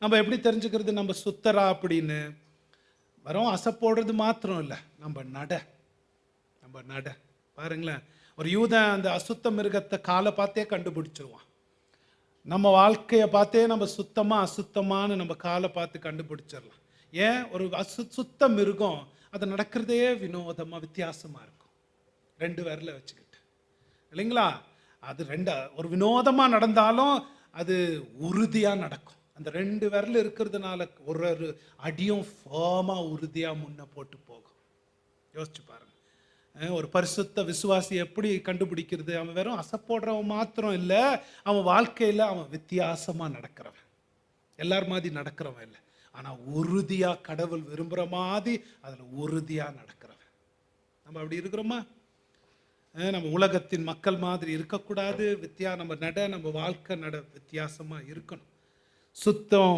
நம்ம எப்படி தெரிஞ்சுக்கிறது நம்ம சுத்தரா அப்படின்னு? வெறும் அசை போடுறது மாத்திரம் இல்லை, நம்ம நட பாருங்களேன். ஒரு யூதன் அந்த அசுத்த மிருகத்தை காலை பார்த்தே கண்டுபிடிச்சிருவான். நம்ம வாழ்க்கையை பார்த்தே நம்ம சுத்தமா அசுத்தமானு நம்ம காலை பார்த்து கண்டுபிடிச்சிடலாம். ஏன்? ஒரு சுத்த மிருகம் அது நடக்கிறதே வினோதமா வித்தியாசமா இருக்கும். 2 விரல வச்சுக்கிட்டு, இல்லைங்களா? அது ஒரு வினோதமா நடந்தாலும் அது உறுதியா நடக்கும். அந்த 2 விரல் இருக்கிறதுனால ஒரு ஒரு அடியும் ஃபேமா உறுதியா முன்ன போட்டு போகும். யோசிச்சு பாருங்க. ஒரு பரிசுத்த விசுவாசி எப்படி கண்டுபிடிக்கிறது? அவன் வெறும் அசை போடுறவன் மாத்திரம் இல்ல, அவன் வாழ்க்கையில அவன் வித்தியாசமா நடக்கிறவன். எல்லார் மாதிரி நடக்கிறவன் இல்லை, ஆனா உறுதியா கடவுள் விரும்புற மாதிரி அதுல உறுதியா நடக்கிறவன். நம்ம அப்படி இருக்கிறோமா? நம்ம உலகத்தின் மக்கள் மாதிரி இருக்கக்கூடாது. நம்ம வாழ்க்கை வித்தியாசமா இருக்கணும். சுத்தம்